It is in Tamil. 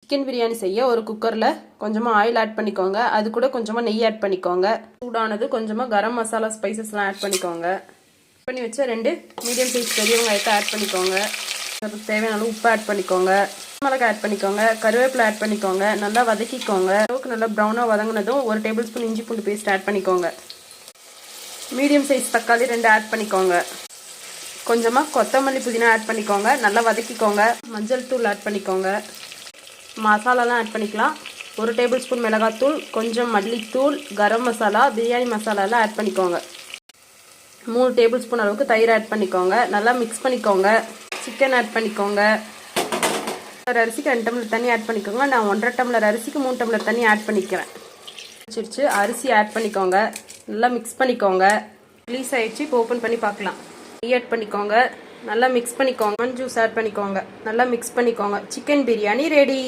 சிக்கன் பிரியாணி செய்ய ஒரு குக்கரில் கொஞ்சமாக ஆயில் ஆட் பண்ணிக்கோங்க. அது கூட கொஞ்சமாக நெய் ஆட் பண்ணிக்கோங்க. சூடானது கொஞ்சமாக கரம் மசாலா ஸ்பைசஸ்லாம் ஆட் பண்ணிக்கோங்க. பண்ணி வச்ச 2 மீடியம் சைஸ் பெரிய வெங்காயத்தை ஆட் பண்ணிக்கோங்க. அதுக்கு தேவையான அளவு உப்பு ஆட் பண்ணிக்கோங்க. மிளகாய் ஆட் பண்ணிக்கோங்க. கருவேப்பிலை ஆட் பண்ணிக்கோங்க. நல்லா வதக்கிக்கோங்க. அளவுக்கு நல்லா ப்ரௌனாக வதங்கினதும் 1 டேபிள் ஸ்பூன் இஞ்சி பூண்டு பேஸ்ட் ஆட் பண்ணிக்கோங்க. மீடியம் சைஸ் தக்காளி 2 ஆட் பண்ணிக்கோங்க. கொஞ்சமாக கொத்தமல்லி புதினா ஆட் பண்ணிக்கோங்க. நல்லா வதக்கிக்கோங்க. மஞ்சள் தூள் ஆட் பண்ணிக்கோங்க. மசாலாலாம் ஆட் பண்ணிக்கலாம். 1 டேபிள் ஸ்பூன் மிளகாத்தூள், கொஞ்சம் மல்லித்தூள், கரம் மசாலா, பிரியாணி மசாலாலாம் ஆட் பண்ணிக்கோங்க. 3 டேபிள் ஸ்பூன் அளவுக்கு தயிர் ஆட் பண்ணிக்கோங்க. நல்லா மிக்ஸ் பண்ணிக்கோங்க. சிக்கன் ஆட் பண்ணிக்கோங்க. ஒரு அரிசிக்கு 2 டம்ளர் தண்ணி ஆட் பண்ணிக்கோங்க. நான் 1.5 டம்ளர் அரிசிக்கு 3 டம்ளர் தண்ணி ஆட் பண்ணிக்கிறேன். வச்சிருச்சு அரிசி ஆட் பண்ணிக்கோங்க. நல்லா மிக்ஸ் பண்ணிக்கோங்க. ரிலீஸ் ஆயிடுச்சு. இப்போ ஓப்பன் பண்ணி பார்க்கலாம். நெய் ஆட் பண்ணிக்கோங்க. நல்லா மிக்ஸ் பண்ணிக்கோங்க. ஜூஸ் ஆட் பண்ணிக்கோங்க. நல்லா மிக்ஸ் பண்ணிக்கோங்க. Chicken biryani ready.